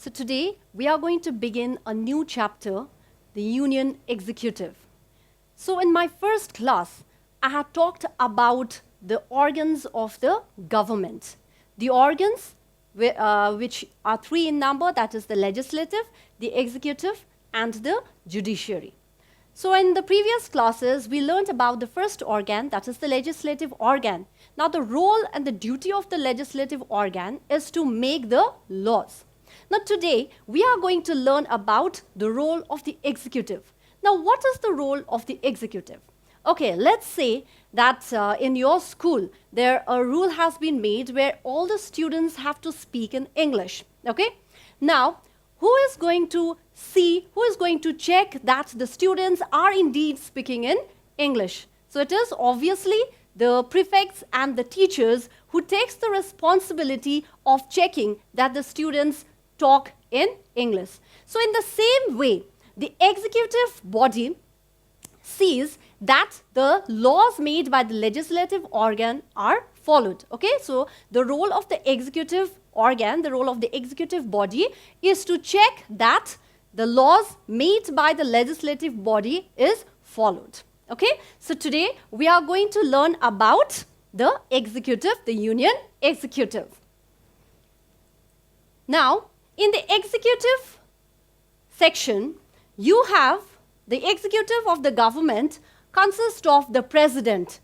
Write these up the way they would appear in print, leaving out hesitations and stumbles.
So today we are going to begin a new chapter, the Union Executive. So in my first class, I had talked about the organs of the government. The organs which are three in number, that is the legislative, the executive, and the judiciary. So in the previous classes, we learned about the first organ, that is the legislative organ. Now the role and the duty of the legislative organ is to make the laws. Now today, we are going to learn about the role of the executive. Now what is the role of the executive? Okay, let's say that in your school, a rule has been made where all the students have to speak in English. Okay? Now, who is going to check that the students are indeed speaking in English? So it is obviously the prefects and the teachers who takes the responsibility of checking that the students talk in English. So in the same way, the executive body sees that the laws made by the legislative organ are followed. Okay, so the role of the executive organ, the role of the executive body is to check that the laws made by the legislative body is followed. Okay, so today we are going to learn about the executive, the Union Executive. Now, in the executive section, you have the executive of the government consists of the president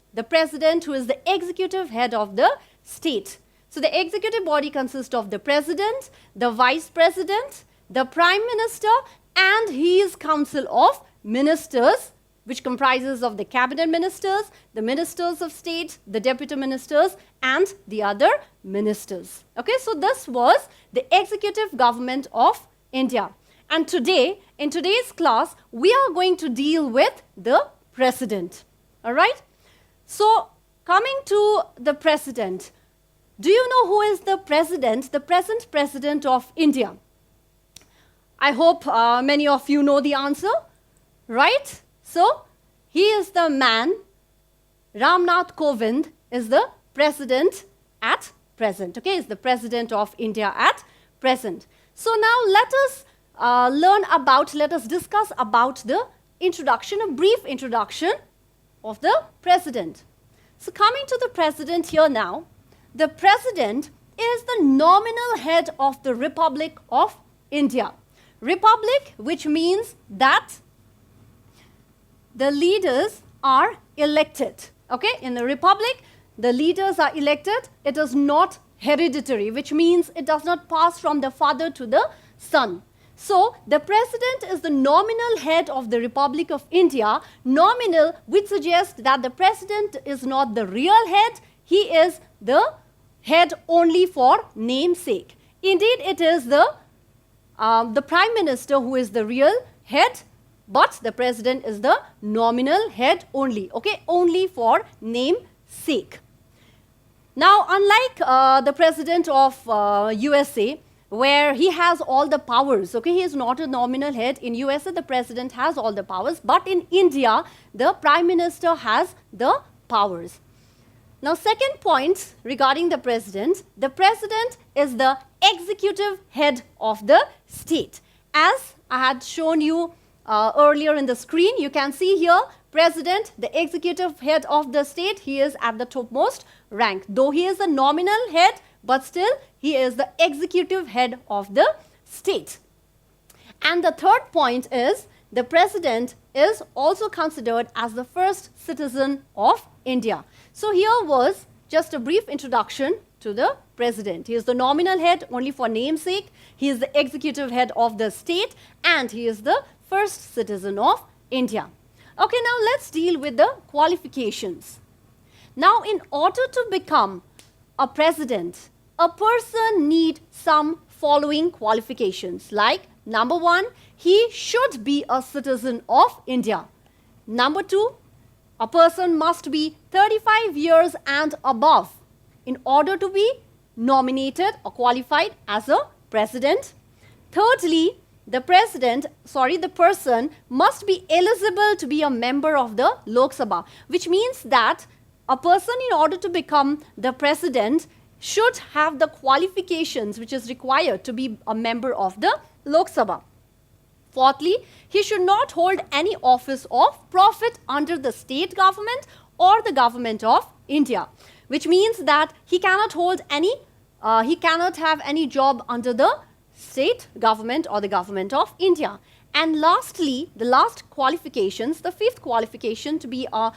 who is the executive head of the state. So the executive body consists of the president, the vice president, the prime minister, and his council of ministers, which comprises of the cabinet ministers, the ministers of state, the deputy ministers, and the other ministers. Okay, so this was the executive government of India. And today, in today's class, we are going to deal with the president. All right? So, coming to the president, do you know who is the president, the present president of India? I hope many of you know the answer, right? So, he is the man, Ramnath Kovind is the president at present. Okay, is the president of India at present. So now let us discuss about the introduction, a brief introduction of the president. So coming to the president here now, the president is the nominal head of the Republic of India. Republic, which means that the leaders are elected. Okay, in the Republic, the leaders are elected. It is not hereditary, which means it does not pass from the father to the son. So, the president is the nominal head of the Republic of India. Nominal, which suggests that the president is not the real head. He is the head only for namesake. Indeed, it is the prime minister who is the real head, but the president is the nominal head only. Okay, only for namesake. Now, unlike the president of USA, where he has all the powers, okay, he is not a nominal head. In USA, the president has all the powers, but in India, the prime minister has the powers. Now, second point regarding the president is the executive head of the state. As I had shown you earlier in the screen, you can see here, president, the executive head of the state, he is at the topmost rank. Though he is the nominal head, but still he is the executive head of the state. And the third point is the president is also considered as the first citizen of India. So here was just a brief introduction to the president. He is the nominal head only for namesake. He is the executive head of the state, and he is the first citizen of India. Okay, now let's deal with the qualifications. Now, in order to become a president, a person needs some following qualifications. Like, number one, he should be a citizen of India. Number two, a person must be 35 years and above in order to be nominated or qualified as a president. Thirdly, the person must be eligible to be a member of the Lok Sabha, which means that a person, in order to become the president, should have the qualifications which is required to be a member of the Lok Sabha. Fourthly, he should not hold any office of profit under the state government or the government of India, which means that he cannot hold any, he cannot have any job under the state government or the government of India. And lastly, the last qualifications, the fifth qualification to be a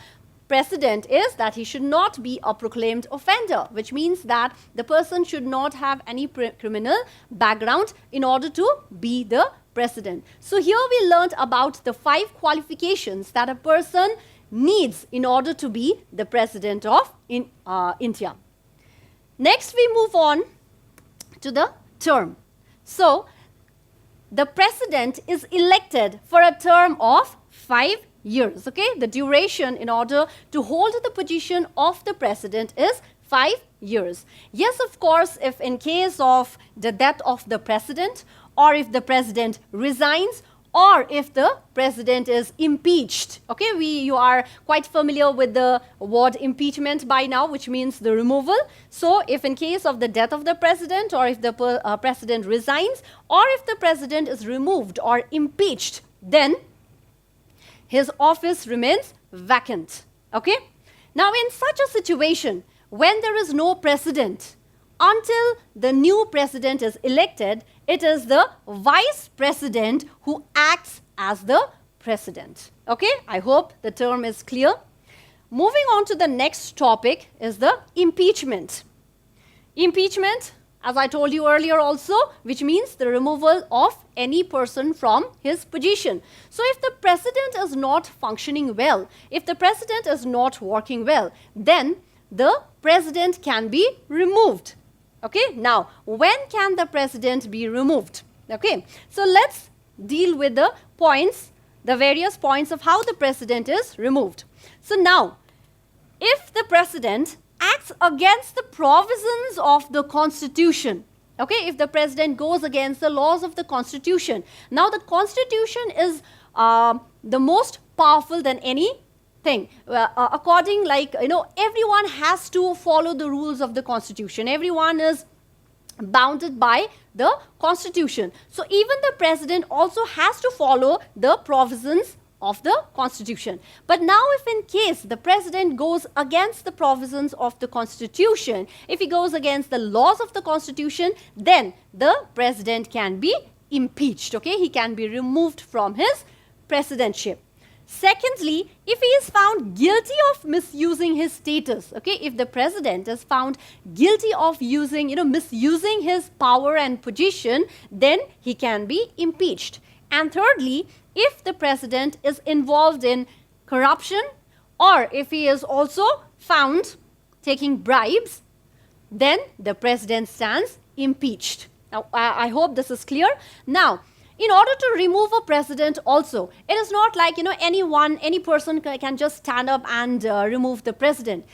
president is that he should not be a proclaimed offender, which means that the person should not have any criminal background in order to be the president. So here we learned about the 5 qualifications that a person needs in order to be the president of India. Next we move on to the term. So the president is elected for a term of 5 years, okay? The duration in order to hold the position of the president is 5 years. Yes, of course, if in case of the death of the president, or if the president resigns, or if the president is impeached, okay? You are quite familiar with the word impeachment by now, which means the removal. So if in case of the death of the president, or if the president resigns, or if the president is removed or impeached, then his office remains vacant, okay? Now, in such a situation, when there is no president, until the new president is elected, it is the vice president who acts as the president, okay? I hope the term is clear. Moving on to the next topic is the impeachment. Impeachment, as I told you earlier also, which means the removal of any person from his position. So if the president is not functioning well, if the president is not working well, then the president can be removed. Okay, now when can the president be removed? Okay, so let's deal with the points, the various points of how the president is removed. So now, if the president acts against the provisions of the constitution, okay, if the president goes against the laws of the constitution, now the constitution is the most powerful than anything. According, like, everyone has to follow the rules of the constitution. Everyone is bounded by the constitution. So even the president also has to follow the provisions of the constitution. But now if in case the president goes against the provisions of the constitution, if he goes against the laws of the constitution, then the president can be impeached, okay? He can be removed from his presidentship. Secondly, if he is found guilty of misusing his status, okay, if the president is found guilty of misusing his power and position, then he can be impeached. And thirdly, if the president is involved in corruption, or if he is also found taking bribes, then the president stands impeached. Now, I hope this is clear. Now, in order to remove a president also, it is not like, any person can just stand up and remove the president.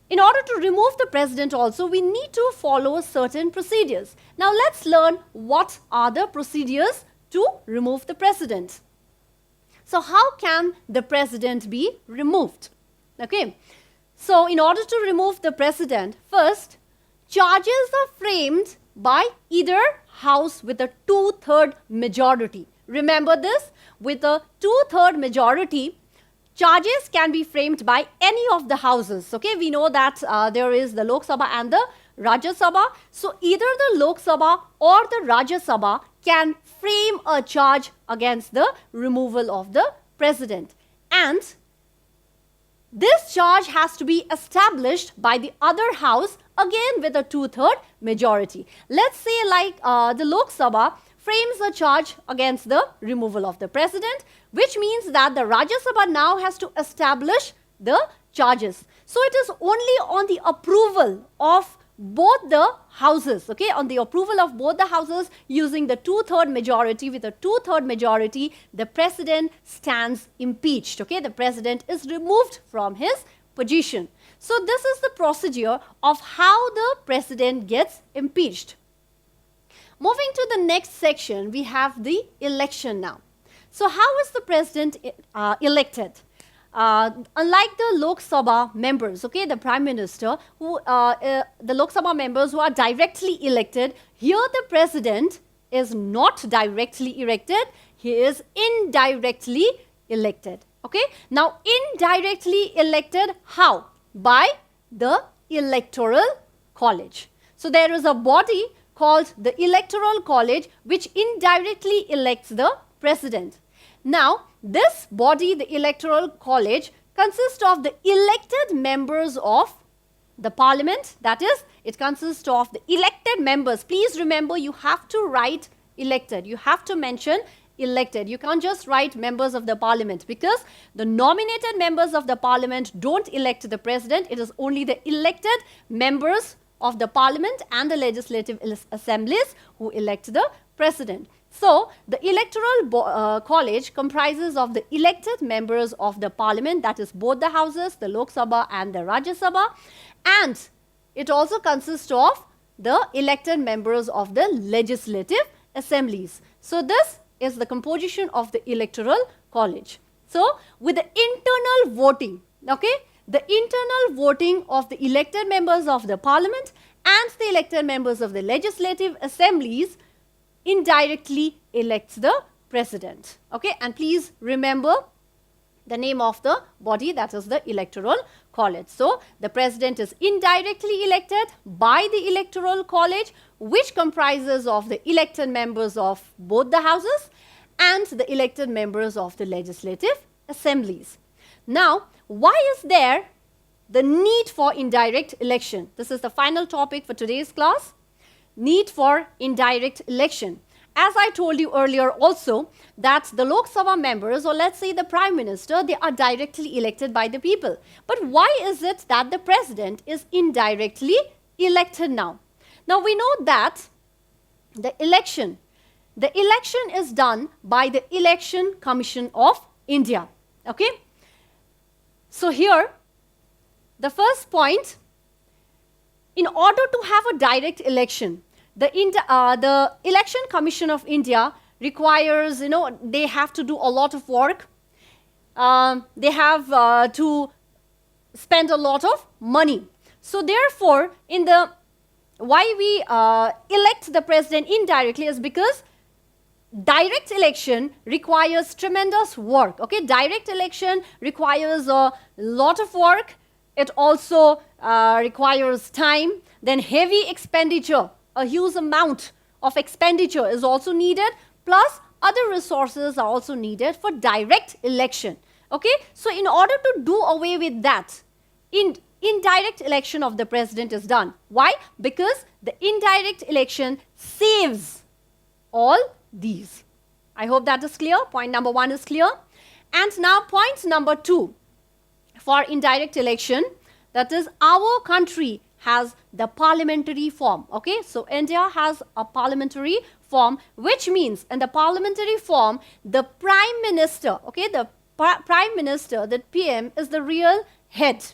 In order to remove the president also, we need to follow certain procedures. Now, let's learn what are the procedures to remove the president. So, how can the president be removed? Okay. So, in order to remove the president, first, charges are framed by either house with a 2/3 majority. Remember this, with a 2/3 majority, charges can be framed by any of the houses. Okay, we know that there is the Lok Sabha and the Rajya Sabha. So either the Lok Sabha or the Rajya Sabha can frame a charge against the removal of the president. And this charge has to be established by the other house, again with a 2/3 majority. Let's say like the Lok Sabha frames a charge against the removal of the president, which means that the Rajya Sabha now has to establish the charges. So it is only on the approval of both the houses, okay, on the approval of both the houses using the 2/3 majority, with a 2/3 majority, the president stands impeached, okay, the president is removed from his position. So this is the procedure of how the president gets impeached. Moving to the next section, we have the election now. So how is the president elected? unlike the Lok Sabha members, okay, the Prime Minister, the Lok Sabha members who are directly elected, here the President is not directly elected, he is indirectly elected. Okay? Now, indirectly elected how? By the Electoral College. So, there is a body called the Electoral College which indirectly elects the President. Now, this body, the Electoral College, consists of the elected members of the Parliament. That is, it consists of the elected members. Please remember, you have to write elected. You have to mention elected. You can't just write members of the Parliament, because the nominated members of the Parliament don't elect the President. It is only the elected members of the Parliament and the legislative assemblies who elect the President. So, the Electoral College comprises of the elected members of the Parliament, that is both the houses, the Lok Sabha and the Rajya Sabha, and it also consists of the elected members of the legislative assemblies. So, this is the composition of the Electoral College. So, with the internal voting, okay, the internal voting of the elected members of the Parliament and the elected members of the legislative assemblies indirectly elects the President. Okay, and please remember the name of the body, that is the Electoral College. So, the President is indirectly elected by the Electoral College, which comprises of the elected members of both the houses and the elected members of the legislative assemblies. Now, why is there the need for indirect election? This is the final topic for today's class. Need for indirect election. As I told you earlier also, that the Lok Sabha members, or let's say the Prime Minister, they are directly elected by the people. But why is it that the President is indirectly elected now? Now, we know that the election is done by the Election Commission of India. Okay? So, here, the first point, in order to have a direct election, the Election Commission of India requires, they have to do a lot of work. They have to spend a lot of money. So, therefore, why we elect the President indirectly is because direct election requires tremendous work. Okay, direct election requires a lot of work. It also requires time, then heavy expenditure. A huge amount of expenditure is also needed, plus other resources are also needed for direct election. Okay, so in order to do away with that, indirect election of the President is done. Why? Because the indirect election saves all these. I hope that is clear. Point number 1 is clear. And now point number 2 for indirect election, that is, our country has the parliamentary form. Okay, so India has a parliamentary form, which means in the parliamentary form, the Prime Minister, okay, the Prime Minister, the PM, is the real head.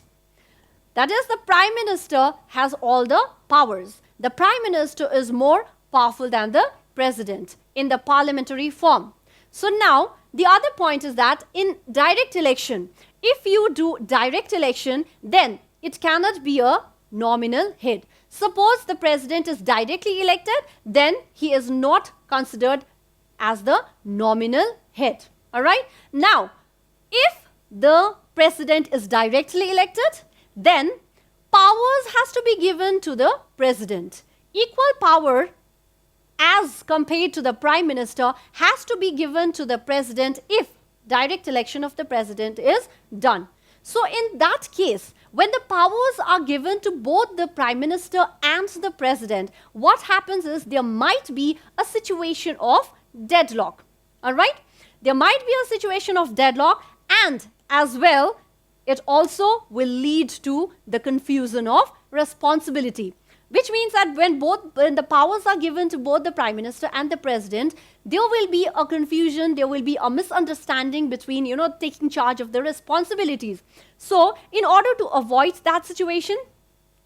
That is, the Prime Minister has all the powers. The Prime Minister is more powerful than the President in the parliamentary form. So now, the other point is that in direct election, if you do direct election, then it cannot be a nominal head. Suppose the President is directly elected, then he is not considered as the nominal head. Alright? Now, if the President is directly elected, then powers has to be given to the President. Equal power as compared to the Prime Minister has to be given to the President if direct election of the President is done. So, in that case, when the powers are given to both the Prime Minister and the President, what happens is there might be a situation of deadlock. Alright? There might be a situation of deadlock, and as well, it also will lead to the confusion of responsibility. Which means that when the powers are given to both the Prime Minister and the President, there will be a confusion, there will be a misunderstanding between, taking charge of the responsibilities. So, in order to avoid that situation,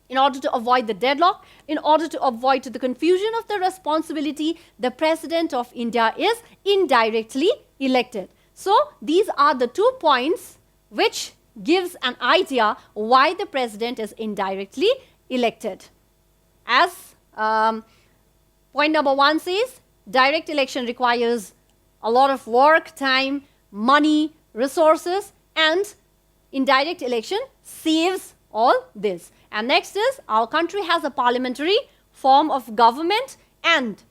in order to avoid the deadlock, in order to avoid the confusion of the responsibility, the President of India is indirectly elected. So, these are the 2 points which gives an idea why the president is indirectly elected. As point number 1 says, direct election requires a lot of work, time, money, resources, and indirect election saves all this. And next is, our country has a parliamentary form of government, and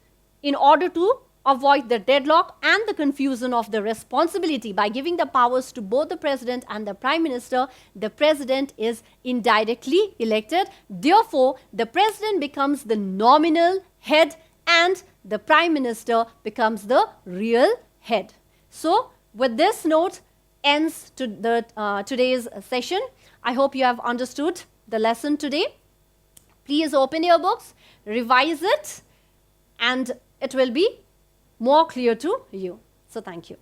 in order to avoid the deadlock and the confusion of the responsibility by giving the powers to both the president and the prime minister, the president is indirectly elected. Therefore, the president becomes the nominal head and the prime minister becomes the real head. So, with this note ends to today's session. I hope you have understood the lesson today. Please open your books, revise it, and it will be more clear to you. So, thank you.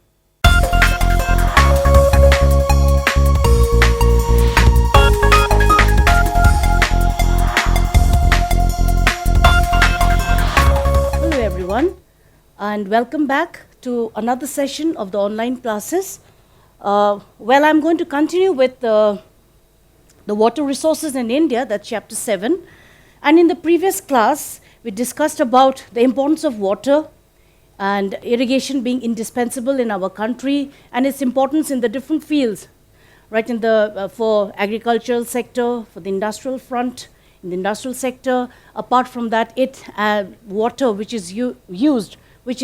Hello everyone, and welcome back to another session of the online classes. Well, I'm going to continue with the water resources in India, that's chapter 7. And in the previous class, we discussed about the importance of water and irrigation being indispensable in our country and its importance in the different fields, right? In the for agricultural sector, for the industrial front, in the industrial sector. Apart from that, water which is used, which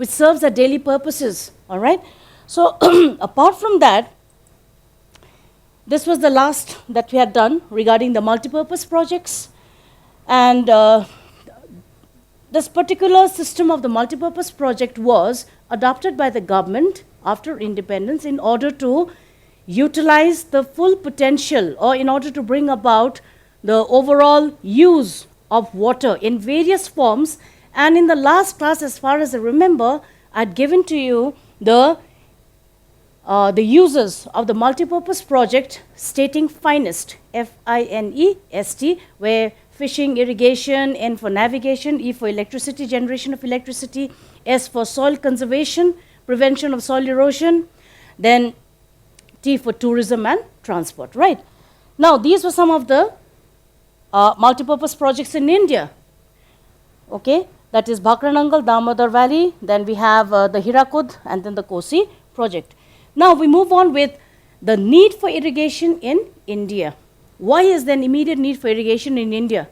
serves our daily purposes. All right. So apart from that, this was the last that we had done regarding the multipurpose projects, and this particular system of the multipurpose project was adopted by the government after independence in order to utilize the full potential, or in order to bring about the overall use of water in various forms. And in the last class, as far as I remember, I'd given to you the uses of the multipurpose project, stating FINEST, F-I-N-E-S-T, where fishing, irrigation, N for navigation, E for electricity, generation of electricity, S for soil conservation, prevention of soil erosion, then T for tourism and transport, right? Now, these were some of the multipurpose projects in India, okay? That is Bhakranangal, Damodar Valley, then we have the Hirakud, and then the Kosi project. Now, we move on with the need for irrigation in India. Why is there an immediate need for irrigation in India?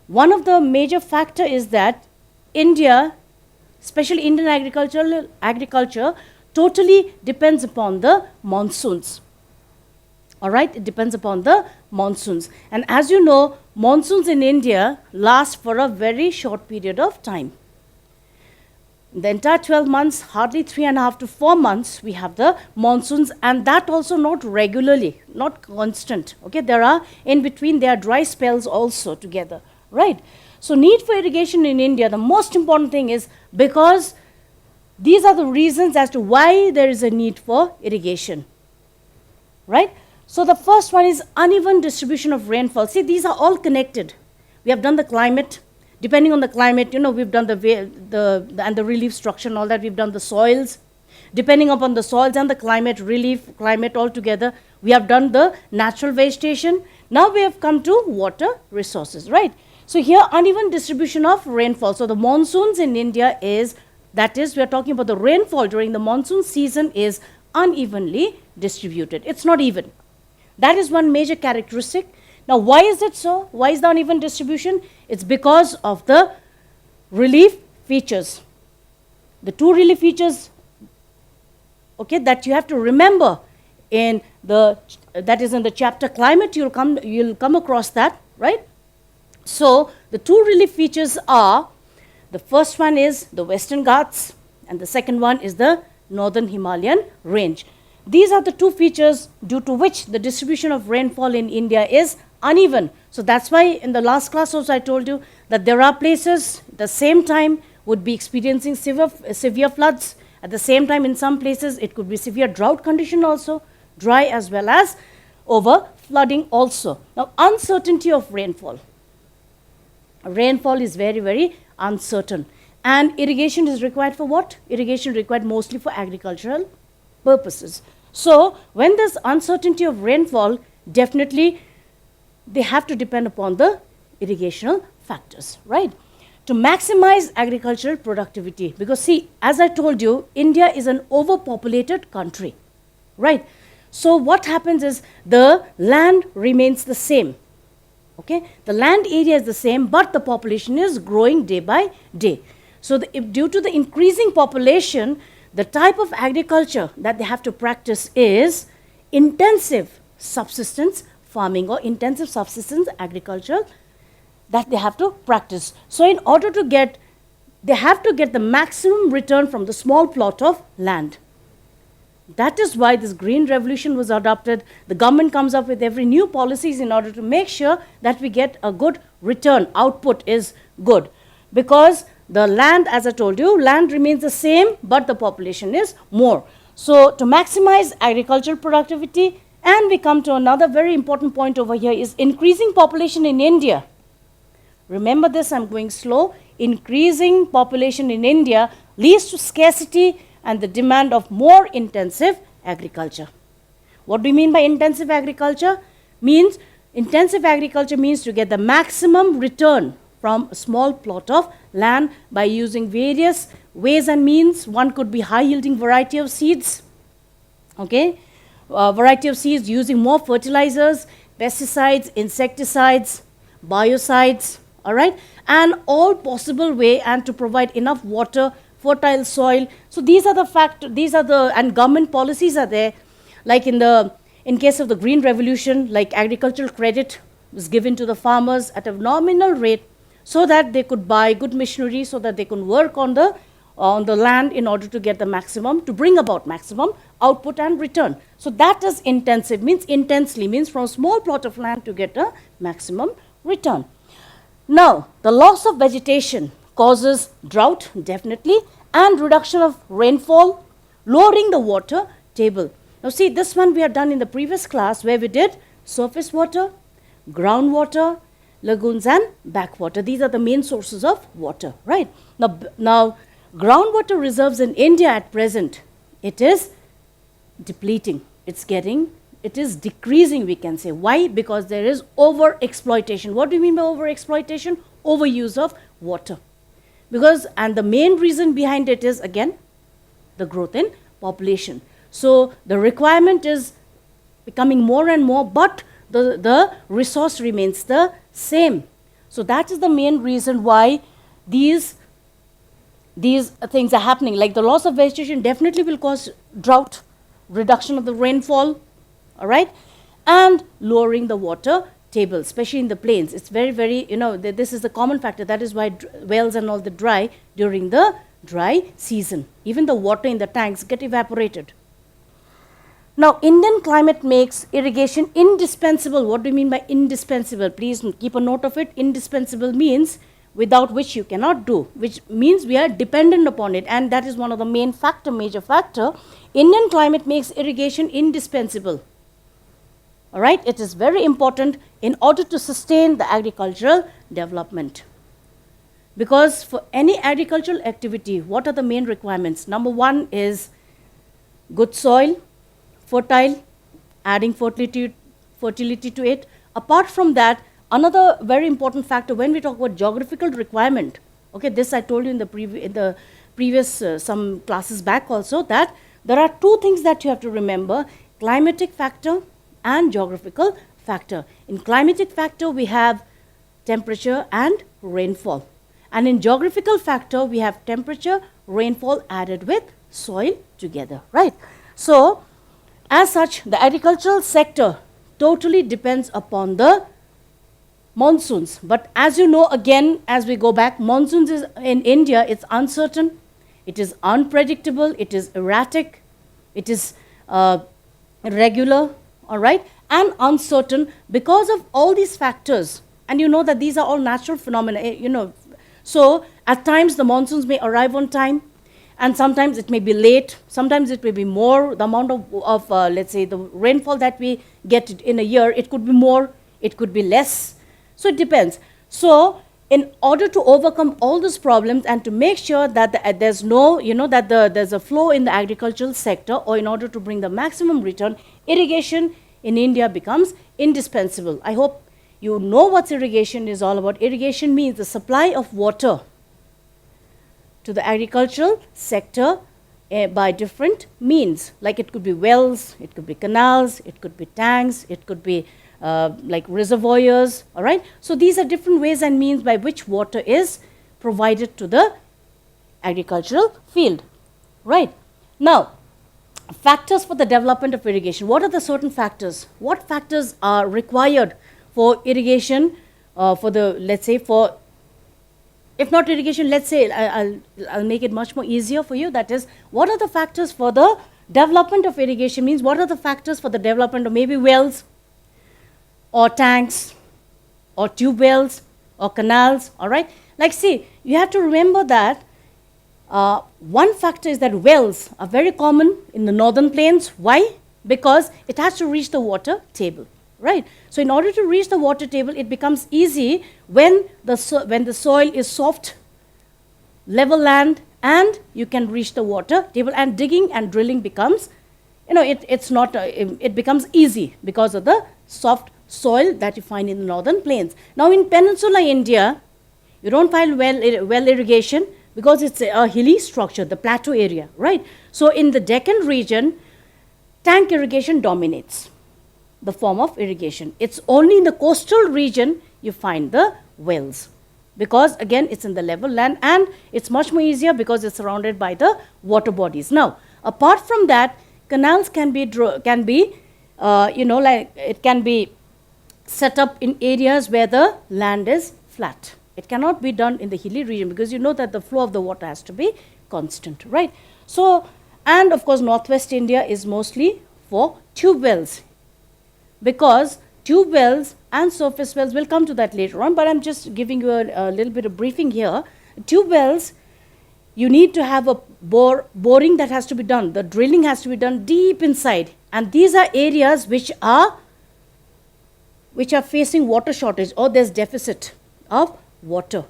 One of the major factor is that India, especially Indian agriculture, totally depends upon the monsoons. All right, it depends upon the monsoons. And as you know, monsoons in India last for a very short period of time. The entire 12 months, hardly 3.5 to 4 months, we have the monsoons, and that also not regularly, not constant. Okay, in between, there are dry spells also together, right? So, need for irrigation in India, the most important thing is because these are the reasons as to why there is a need for irrigation, right? So, the first one is uneven distribution of rainfall. See, these are all connected. We have done the climate. Depending on the climate, you know, we've done the relief structure and all that. We've done the soils. Depending upon the soils and the climate altogether, we have done the natural vegetation. Now we have come to water resources, right? So here, uneven distribution of rainfall. So the monsoons in India we are talking about the rainfall during the monsoon season is unevenly distributed. It's not even. That is one major characteristic. Now, why is it so? Why is the uneven distribution? It's because of the relief features. The two relief features, okay, that you have to remember that is in the chapter climate, you'll come across that, right? So, the two relief features are, the first one is the Western Ghats, and the second one is the Northern Himalayan range. These are the two features due to which the distribution of rainfall in India is uneven. So that's why in the last class also I told you that there are places at the same time would be experiencing severe floods. At the same time, in some places it could be severe drought condition also, dry as well as over flooding also. Now, uncertainty of rainfall. Rainfall is very, very uncertain. And irrigation is required for what? Irrigation required mostly for agricultural purposes. So when there's uncertainty of rainfall, definitely they have to depend upon the irrigational factors, right? To maximize agricultural productivity. Because see, as I told you, India is an overpopulated country, right? So what happens is the land remains the same. Okay, the land area is the same, but the population is growing day by day. So due to the increasing population, the type of agriculture that they have to practice is intensive subsistence farming or intensive subsistence agriculture that they have to practice. So in order to get, they have to get the maximum return from the small plot of land. That is why this green revolution was adopted. The government comes up with every new policies in order to make sure that we get a good return. Output is good. Because the land, as I told you, land remains the same, but the population is more. So to maximize agricultural productivity, and we come to another very important point over here, is increasing population in India. Remember this, I'm going slow. Increasing population in India leads to scarcity and the demand of more intensive agriculture. What do you mean by intensive agriculture? Intensive agriculture means to get the maximum return from a small plot of land by using various ways and means. One could be high yielding variety of seeds, okay? Variety of seeds using more fertilizers, pesticides, insecticides, biocides, all right? And all possible way, and to provide enough water, fertile soil. So these are the and government policies are there. Like in case of the Green Revolution, like agricultural credit was given to the farmers at a nominal rate so that they could buy good machinery, so that they can work on the land in order to get the maximum, to bring about maximum output and return. So that is intensive, means intensely, means from a small plot of land to get a maximum return. Now, the loss of vegetation causes drought, definitely, and reduction of rainfall, lowering the water table. Now see, this one we had done in the previous class where we did surface water, groundwater, lagoons and backwater. These are the main sources of water, right? Now groundwater reserves in India at present, it is depleting. It is decreasing, we can say. Why? Because there is over-exploitation. What do you mean by over-exploitation? Overuse of water. Because, and the main reason behind it is, again, the growth in population. So the requirement is becoming more and more, but the resource remains the same. So that is the main reason why these things are happening. Like the loss of vegetation definitely will cause drought, reduction of the rainfall, all right, and lowering the water table, especially in the plains. It's very, very, this is the common factor. That is why wells and all the dry during the dry season. Even the water in the tanks get evaporated. Now, Indian climate makes irrigation indispensable. What do you mean by indispensable? Please keep a note of it. Indispensable means without which you cannot do, which means we are dependent upon it, and that is one of the major factor. Indian climate makes irrigation indispensable. All right, it is very important in order to sustain the agricultural development. Because for any agricultural activity, what are the main requirements? Number one is good soil, fertile, adding fertility to it. Apart from that, another very important factor when we talk about geographical requirement, okay, this I told you in the previous some classes back also, that there are two things that you have to remember: climatic factor and geographical factor. In climatic factor, we have temperature and rainfall. And in geographical factor, we have temperature, rainfall added with soil together, right? So, as such, the agricultural sector totally depends upon the monsoons. But as you know, again, as we go back, monsoons is in India, it's uncertain, it is unpredictable, it is erratic, it is irregular, all right, and uncertain because of all these factors. And you know that these are all natural phenomena, So at times the monsoons may arrive on time, and sometimes it may be late, sometimes it may be more. The amount of let's say, the rainfall that we get in a year, it could be more, it could be less. So it depends. So in order to overcome all these problems and to make sure that there's no, there's a flow in the agricultural sector, or in order to bring the maximum return, irrigation in India becomes indispensable. I hope you know what irrigation is all about. Irrigation means the supply of water to the agricultural sector by different means. Like it could be wells, it could be canals, it could be tanks, it could be like reservoirs, all right? So these are different ways and means by which water is provided to the agricultural field, right? Now, factors for the development of irrigation. What are the certain factors? What factors are required for irrigation, for the, let's say, for, if not irrigation, let's say, I'll make it much more easier for you. That is, what are the factors for the development of irrigation? Means what are the factors for the development of maybe wells, or tanks, or tube wells, or canals, all right? Like, see, you have to remember that one factor is that wells are very common in the northern plains. Why? Because it has to reach the water table, right? So in order to reach the water table, it becomes easy when the soil is soft, level land, and you can reach the water table, and digging and drilling becomes, it becomes easy because of the soft soil that you find in the northern plains. Now in peninsular India, you don't find well irrigation because it's a hilly structure, the plateau area, right? So in the Deccan region, tank irrigation dominates the form of irrigation. It's only in the coastal region you find the wells, because again it's in the level land, and it's much more easier because it's surrounded by the water bodies. Now, apart from that, canals can be it can be set up in areas where the land is flat. It cannot be done in the hilly region because you know that the flow of the water has to be constant, right? So, and of course, northwest India is mostly for tube wells, because tube wells and surface wells, will come to that later on, but I'm just giving you a little bit of briefing here. Tube wells, you need to have a boring that has to be done. The drilling has to be done deep inside, and these are areas which are facing water shortage, or there's deficit of water.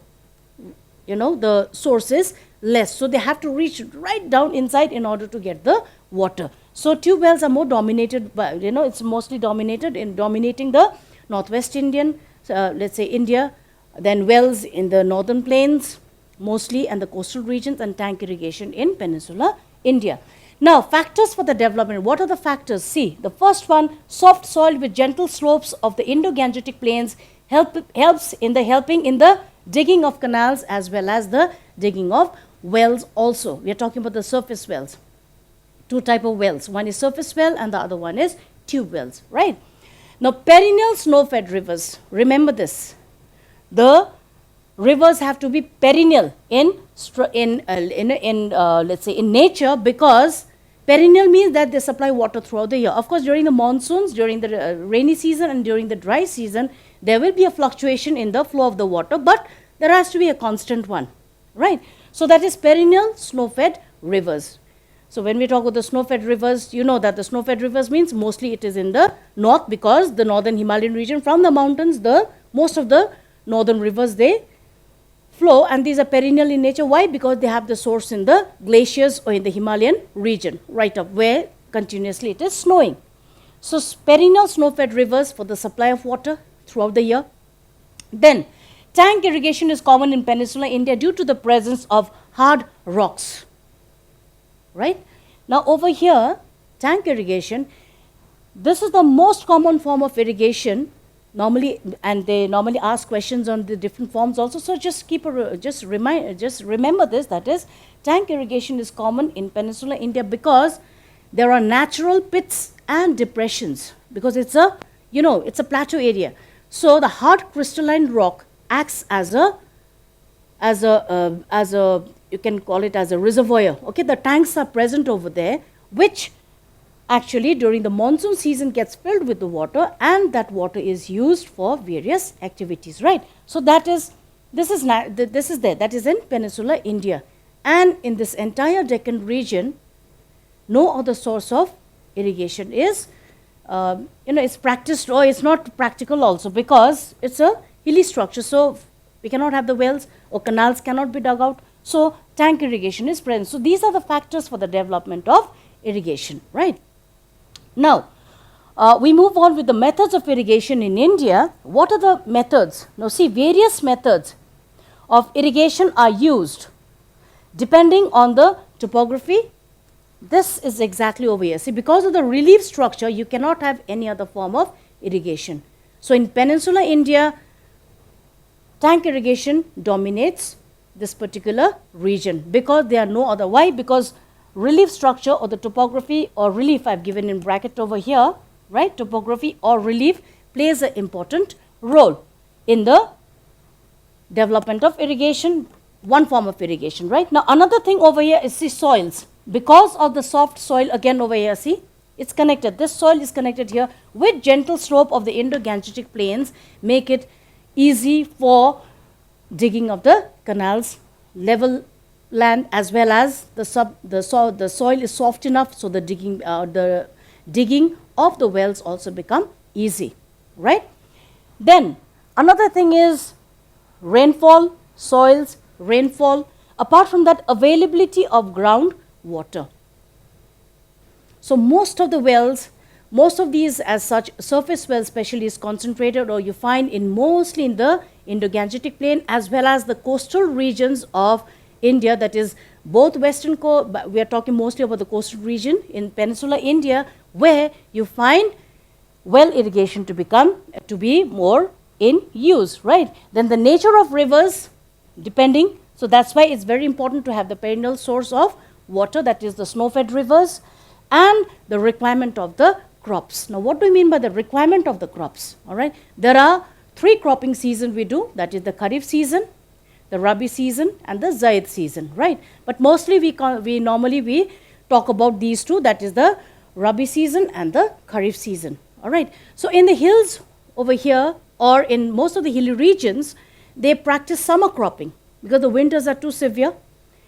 The source is less, so they have to reach right down inside in order to get the water. So tube wells are more dominated by, it's mostly dominating the northwest Indian, let's say India, then wells in the northern plains mostly, and the coastal regions, and tank irrigation in peninsular India. Now, factors for the development. What are the factors? See, the first one, soft soil with gentle slopes of the Indo-Gangetic plains helps in the digging of canals as well as the digging of wells also. We are talking about the surface wells. Two type of wells. One is surface well and the other one is tube wells, right? Now, perennial snow-fed rivers. Remember this. The rivers have to be perennial let's say in nature, because perennial means that they supply water throughout the year. Of course, during the monsoons, during the rainy season, and during the dry season, there will be a fluctuation in the flow of the water, but there has to be a constant one, right? So that is perennial snow-fed rivers. So when we talk about the snow-fed rivers, you know that the snow-fed rivers means mostly it is in the north, because the northern Himalayan region, from the mountains, most of the northern rivers, they flow, and these are perennial in nature. Why? Because they have the source in the glaciers or in the Himalayan region, right up where continuously it is snowing. So perennial snow-fed rivers for the supply of water throughout the year. Then tank irrigation is common in peninsular India due to the presence of hard rocks, right? Now over here, tank irrigation, this is the most common form of irrigation normally, and they normally ask questions on the different forms also. So just remember this, that is, tank irrigation is common in peninsular India because there are natural pits and depressions, because it's a plateau area. So the hard crystalline rock acts as a you can call it as a reservoir. Okay, the tanks are present over there, which actually during the monsoon season gets filled with the water, and that water is used for various activities, right? So this is there. That is in peninsular India, and in this entire Deccan region, no other source of irrigation is it's practiced, or it's not practical also, because it's a hilly structure. So We cannot have the wells, or canals cannot be dug out. So tank irrigation is present. So these are the factors for the development of irrigation, right? Now, we move on with the methods of irrigation in India. What are the methods? Now see, various methods of irrigation are used depending on the topography. This is exactly over here. See, because of the relief structure, you cannot have any other form of irrigation. So in peninsular India, tank irrigation dominates this particular region because there are no other. Why? Because relief structure or the topography or relief, I've given in bracket over here, right? Topography or relief plays an important role in the development of irrigation, one form of irrigation, right? Now another thing over here is the soils. Because of the soft soil, again over here, see, it's connected. This soil is connected here with gentle slope of the Indo-Gangetic plains, make it easy for digging of the canals, level land, as well as the soil is soft enough, so the digging of the wells also become easy, right? Then another thing is rainfall, soils, rainfall. Apart from that, availability of ground water. So most of the wells, most of these as such surface wells especially is concentrated, or you find in mostly in the Indo-Gangetic plain as well as the coastal regions of India, that is both western coast, we are talking mostly about the coastal region in peninsular India, where you find well irrigation to be more in use, right? Then the nature of rivers depending, so that's why it's very important to have the perennial source of water, that is the snow-fed rivers, and the requirement of the crops. Now what do we mean by the requirement of the crops? All right, there are 3 cropping seasons we do, that is the Kharif season, the Rabi season, and the Zaid season, right? But mostly we normally talk about these 2, that is the Rabi season and the Kharif season. All right, so in the hills over here, or in most of the hilly regions, they practice summer cropping because the winters are too severe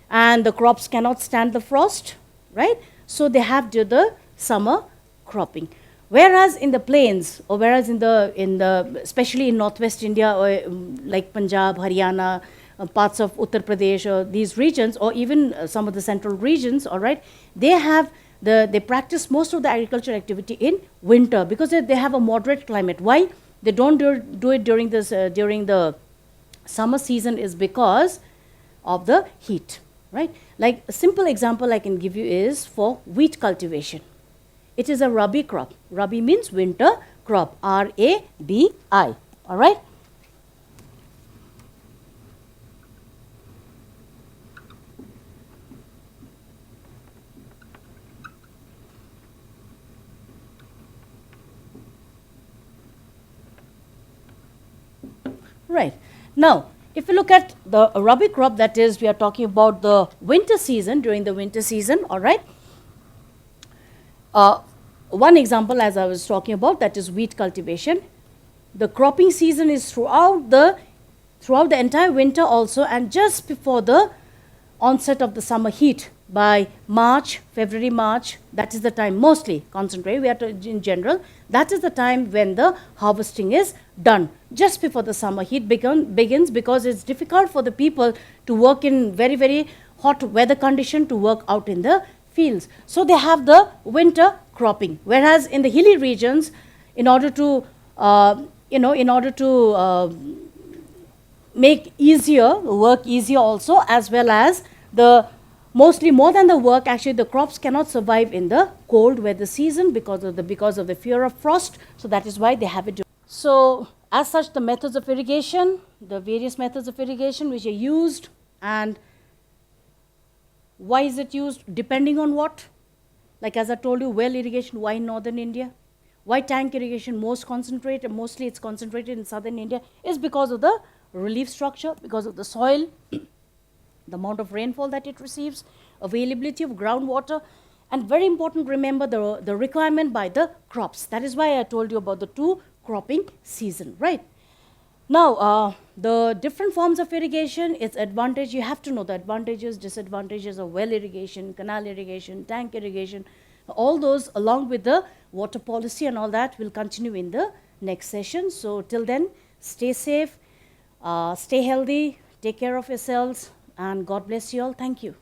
and the crops cannot stand the frost, right? So they have the summer cropping. Whereas in the plains, or whereas in the especially in northwest India, or like Punjab, Haryana, parts of Uttar Pradesh, or these regions, or even some of the central regions, all right, they practice most of the agricultural activity in winter because they have a moderate climate. Why they don't do it during the summer season is because of the heat, right? Like a simple example I can give you is for wheat cultivation. It is a Rabi crop. Rabi means winter crop, R-A-B-I, all right? Right. Now, if you look at the Rabi crop, that is, we are talking about the winter season, during the winter season, all right? One example, as I was talking about, that is wheat cultivation. The cropping season is throughout the entire winter also, and just before the onset of the summer heat by March, February, March, that is the time mostly concentrated, we are in general, that is the time when the harvesting is done, just before the summer heat begins, because it's difficult for the people to work in very, very hot weather condition, to work out in the fields. So they have the winter cropping, whereas in the hilly regions, in order to make work easier also, as well as mostly more than the work, actually the crops cannot survive in the cold weather season because of the fear of frost. So that is why they have it. So as such, the methods of irrigation, the various methods of irrigation which are used, and why is it used, depending on what? Like as I told you, well irrigation, why in northern India? Why tank irrigation mostly it's concentrated in southern India, is because of the relief structure, because of the soil, the amount of rainfall that it receives, availability of groundwater, and very important, remember the requirement by the crops. That is why I told you about the 2 cropping season, right? Now, the different forms of irrigation, its advantage, you have to know the advantages, disadvantages of well irrigation, canal irrigation, tank irrigation, all those along with the water policy and all that will continue in the next session. So till then, stay safe, Stay healthy, take care of yourselves, and God bless you all. Thank you.